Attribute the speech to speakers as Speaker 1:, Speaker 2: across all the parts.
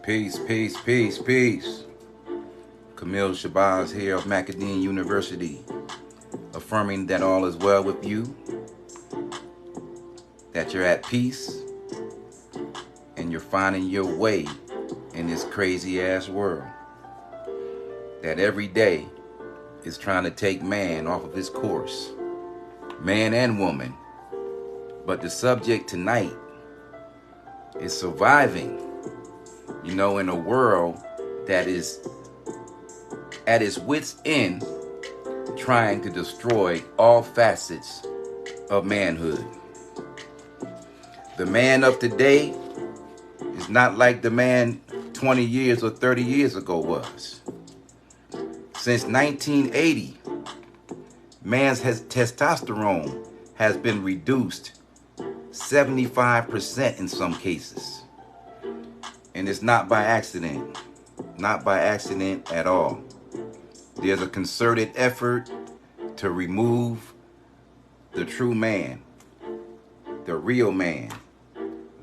Speaker 1: Peace, peace, peace, peace. Camille Shabazz here of Macadine University, affirming that all is well with you, that you're at peace, and you're finding your way in this crazy ass world. That every day is trying to take man off of his course, man and woman. But the subject tonight is surviving, in a world that is at its wit's end, trying to destroy all facets of manhood. The man of today is not like the man 20 years or 30 years ago was. Since 1980, man's testosterone has been reduced 75% in some cases. And it's not by accident. Not by accident at all. There's a concerted effort to remove the true man, the real man,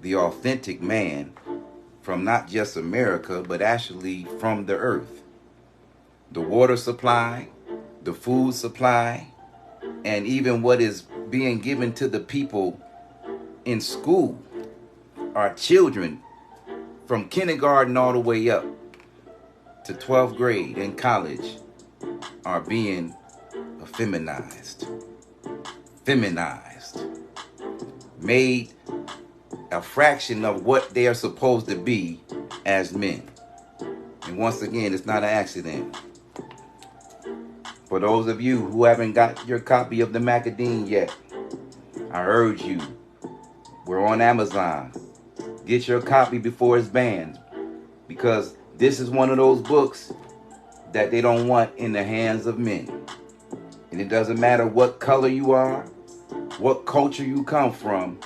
Speaker 1: the authentic man from not just America, but actually from the earth. The water supply, the food supply, and even what is being given to the people in school. Our children, from kindergarten all the way up to 12th grade in college, are being feminized, made a fraction of what they are supposed to be as men. And once again, it's not an accident. For those of you who haven't got your copy of the Macadine yet, I urge you, we're on Amazon. Get your copy before it's banned, because this is one of those books that they don't want in the hands of men. And it doesn't matter what color you are, what culture you come from.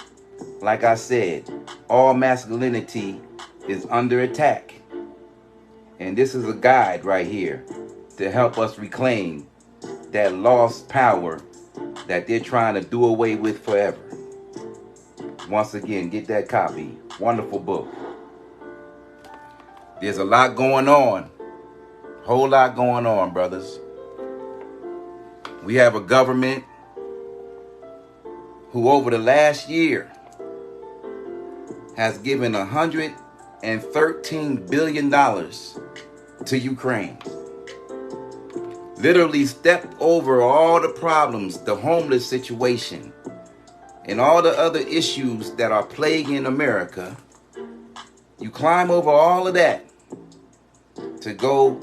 Speaker 1: Like I said, all masculinity is under attack. And this is a guide right here to help us reclaim that lost power that they're trying to do away with forever. Once again, get that copy. Wonderful book. There's a lot going on. Whole lot going on, brothers. We have a government who over the last year has given $113 billion to Ukraine. Literally stepped over all the problems, the homeless situation, and all the other issues that are plaguing America. You climb over all of that to go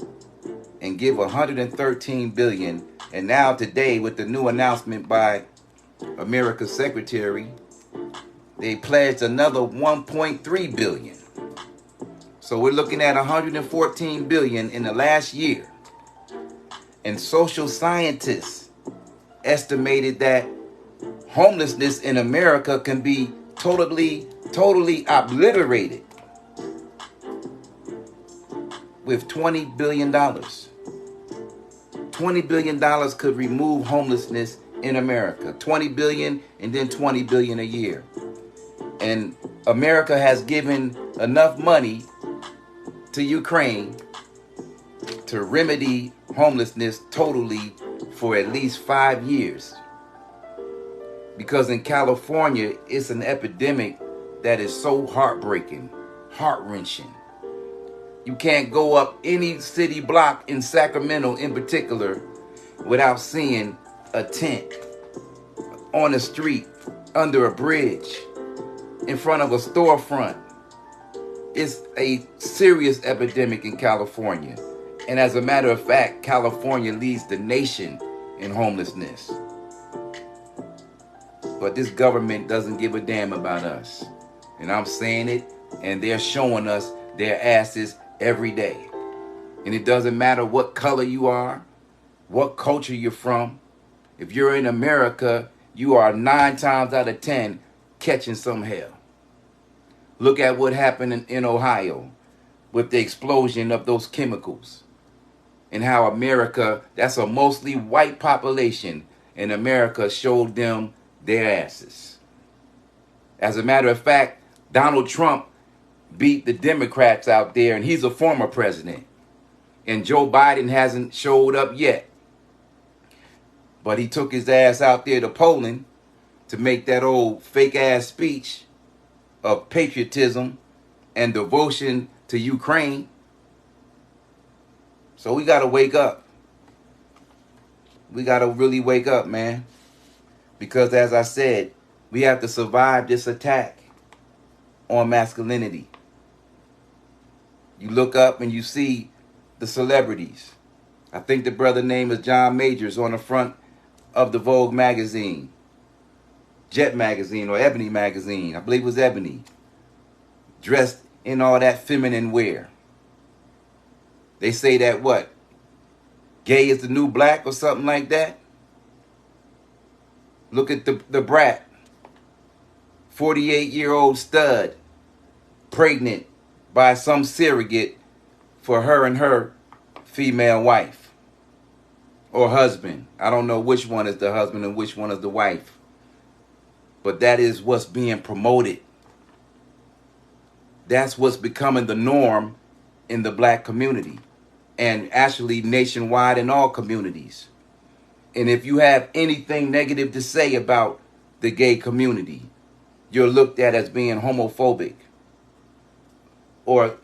Speaker 1: and give $113 billion. And now today, with the new announcement by America's secretary, they pledged another $1.3 billion. So we're looking at $114 billion in the last year. And social scientists estimated that homelessness in America can be totally obliterated with $20 billion. $20 billion could remove homelessness in America. $20 billion and then $20 billion a year. And America has given enough money to Ukraine to remedy homelessness totally for at least 5 years. Because in California, it's an epidemic that is so heartbreaking, heart-wrenching. You can't go up any city block in Sacramento in particular without seeing a tent on the street, under a bridge, in front of a storefront. It's a serious epidemic in California. And as a matter of fact, California leads the nation in homelessness. But this government doesn't give a damn about us. And I'm saying it, and they're showing us their asses every day. And it doesn't matter what color you are, what culture you're from. If you're in America, you are 9 times out of 10 catching some hell. Look at what happened in Ohio with the explosion of those chemicals. And how America, that's a mostly white population, and America showed them their asses. As a matter of fact, Donald Trump beat the Democrats out there, and he's a former president. And Joe Biden hasn't showed up yet. But he took his ass out there to Poland to make that old fake ass speech of patriotism and devotion to Ukraine. So we got to wake up. We got to really wake up, man. Because as I said, we have to survive this attack on masculinity. You look up and you see the celebrities. I think the brother name is John Majors on the front of the Vogue magazine. Jet magazine or Ebony magazine. I believe it was Ebony. Dressed in all that feminine wear. They say that what? Gay is the new black or something like that? Look at the brat. 48-year-old stud. Pregnant by some surrogate for her and her female wife. Or husband. I don't know which one is the husband and which one is the wife. But that is what's being promoted. That's what's becoming the norm in the black community. And actually nationwide in all communities. And if you have anything negative to say about the gay community, you're looked at as being homophobic. Or,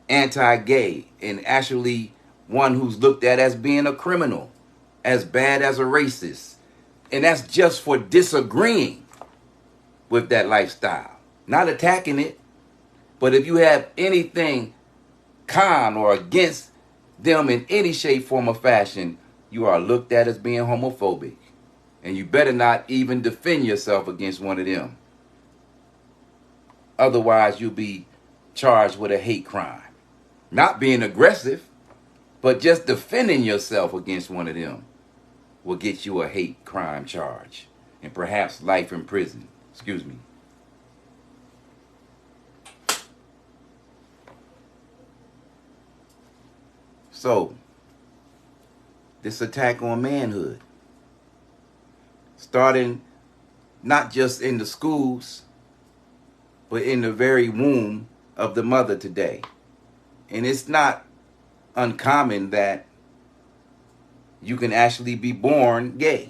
Speaker 1: anti-gay. And actually one who's looked at as being a criminal. As bad as a racist. And that's just for disagreeing with that lifestyle. Not attacking it. But if you have anything con or against them in any shape, form, or fashion, you are looked at as being homophobic. And you better not even defend yourself against one of them. Otherwise, you'll be charged with a hate crime. Not being aggressive, but just defending yourself against one of them will get you a hate crime charge. And perhaps life in prison. Excuse me. So, this attack on manhood, starting not just in the schools, but in the very womb of the mother today. And it's not uncommon that you can actually be born gay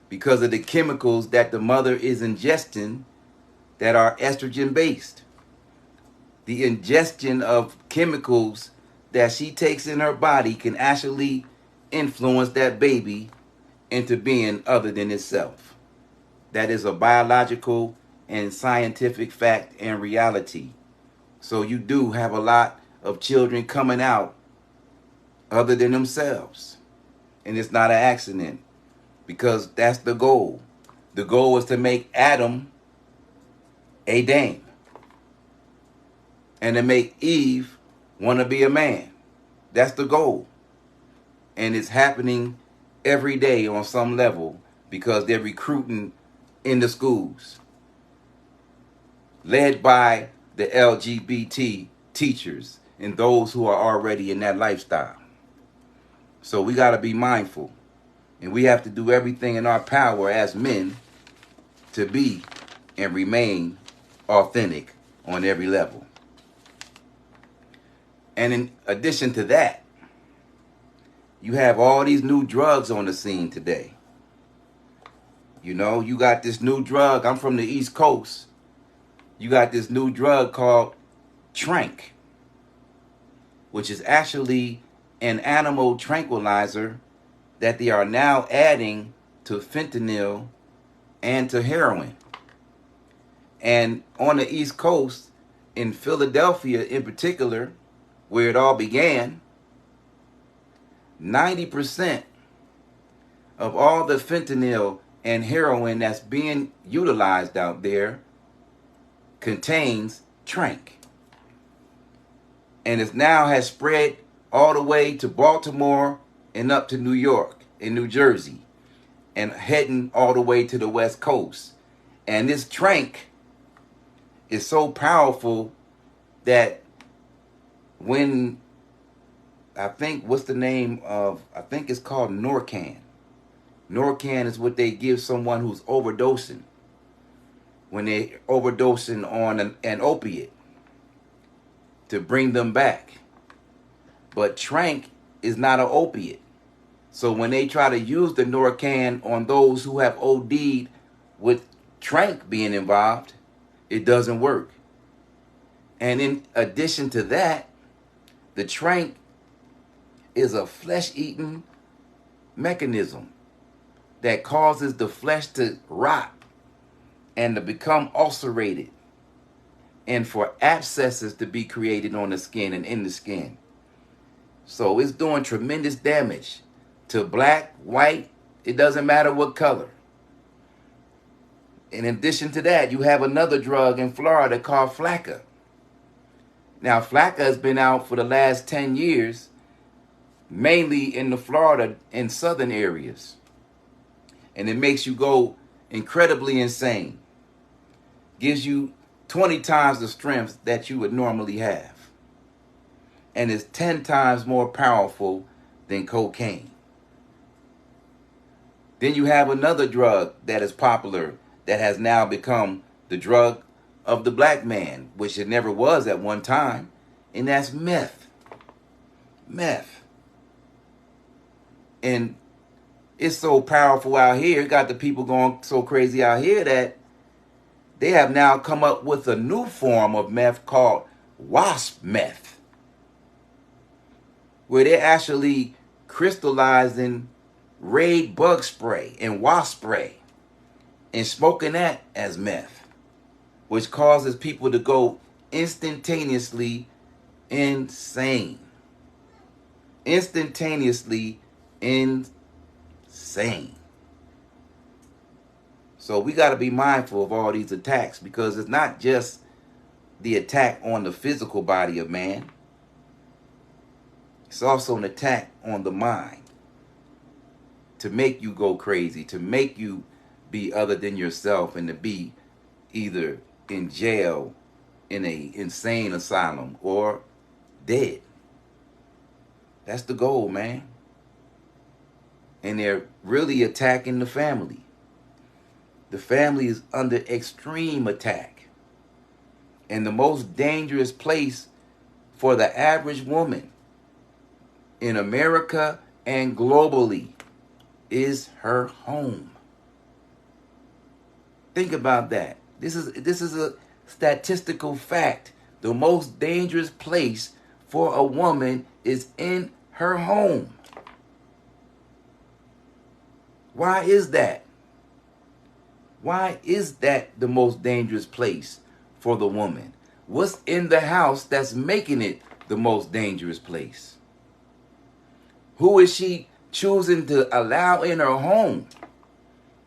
Speaker 1: because of the chemicals that the mother is ingesting that are estrogen based. The ingestion of chemicals that she takes in her body can actually influence that baby into being other than itself. That is a biological and scientific fact and reality. So you do have a lot of children coming out other than themselves. And it's not an accident, because that's the goal. The goal is to make Adam a dame and to make Eve want to be a man. That's the goal. And it's happening every day on some level because they're recruiting in the schools, led by the LGBT teachers and those who are already in that lifestyle. So we got to be mindful, and we have to do everything in our power as men to be and remain authentic on every level. And in addition to that, you have all these new drugs on the scene today. You got this new drug. I'm from the East Coast. You got this new drug called Trank, which is actually an animal tranquilizer that they are now adding to fentanyl and to heroin. And on the East Coast, in Philadelphia in particular, where it all began, 90% of all the fentanyl and heroin that's being utilized out there contains Trank. And it now has spread all the way to Baltimore and up to New York and New Jersey and heading all the way to the West Coast. And this Trank is so powerful that when I think it's called Norcan. Norcan is what they give someone who's overdosing. when they're overdosing on an opiate to bring them back. But trank is not an opiate. So when they try to use the Norcan on those who have OD'd with trank being involved, it doesn't work. And in addition to that, the trank is a flesh-eating mechanism that causes the flesh to rot and to become ulcerated, and for abscesses to be created on the skin and in the skin. So it's doing tremendous damage to black, white, it doesn't matter what color. In addition to that, you have another drug in Florida called Flakka. Now, Flakka has been out for the last 10 years, mainly in the Florida and southern areas. And it makes you go incredibly insane. Gives you 20 times the strength that you would normally have. And is 10 times more powerful than cocaine. Then you have another drug that is popular that has now become the drug of the black man, which it never was at one time, and that's meth. Meth. And it's so powerful out here, it got the people going so crazy out here that they have now come up with a new form of meth called wasp meth, where they're actually crystallizing Raid bug spray and wasp spray and smoking that as meth, which causes people to go instantaneously insane. Instantaneously insane. So we got to be mindful of all these attacks, because it's not just the attack on the physical body of man. It's also an attack on the mind, to make you go crazy, to make you be other than yourself, and to be either in jail, in a insane asylum, or dead. That's the goal, man. And they're really attacking the family. The family is under extreme attack. And the most dangerous place for the average woman in America and globally is her home. Think about that. This is a statistical fact. The most dangerous place for a woman is in her home. Why is that? Why is that the most dangerous place for the woman? What's in the house that's making it the most dangerous place? Who is she choosing to allow in her home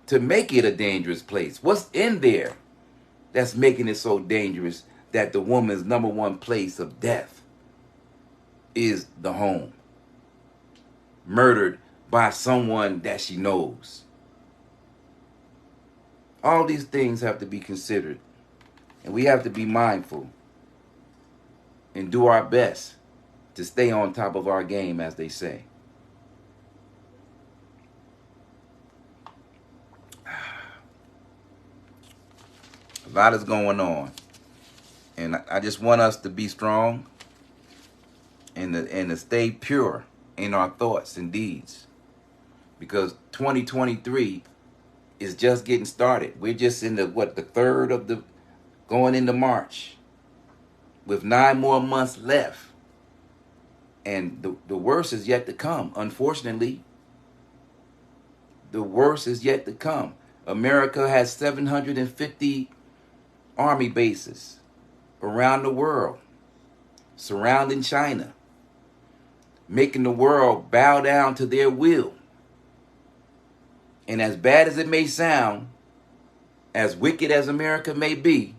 Speaker 1: to make it a dangerous place? What's in there that's making it so dangerous that the woman's number one place of death is the home? Murdered by someone that she knows. All these things have to be considered, and we have to be mindful and do our best to stay on top of our game, as they say. A lot is going on, and I just want us to be strong and to stay pure in our thoughts and deeds, because 2023 is just getting started. We're just in the third of the going into March, with 9 more months left, and the worst is yet to come. Unfortunately, the worst is yet to come. America has 750 army bases around the world, surrounding China, making the world bow down to their will. And as bad as it may sound, as wicked as America may be,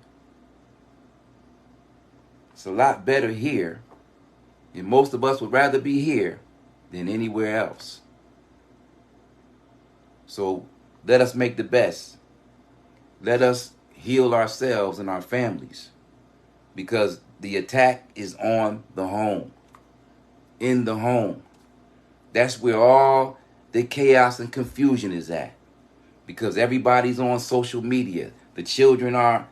Speaker 1: it's a lot better here. And most of us would rather be here than anywhere else. So let us make the best. Let us heal ourselves and our families, because the attack is on the home. In the home. That's where all the chaos and confusion is at, because everybody's on social media The children are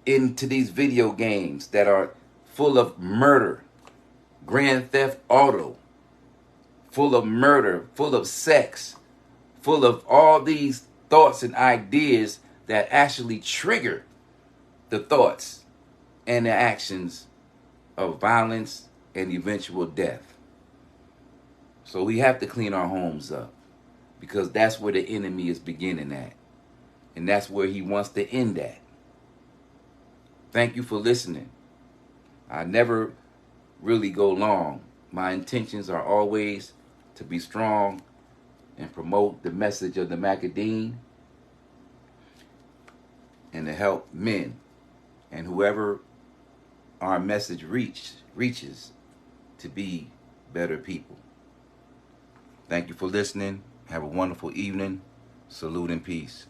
Speaker 1: into these video games that are full of murder, Grand Theft Auto, full of murder, full of sex, full of all these thoughts and ideas that actually trigger the thoughts and the actions of violence and eventual death. So we have to clean our homes up, because that's where the enemy is beginning at. And that's where he wants to end at. Thank you for listening. I never really go long. My intentions are always to be strong and promote the message of the Macadine, and to help men and whoever our message reaches to be better people. Thank you for listening. Have a wonderful evening. Salute and peace.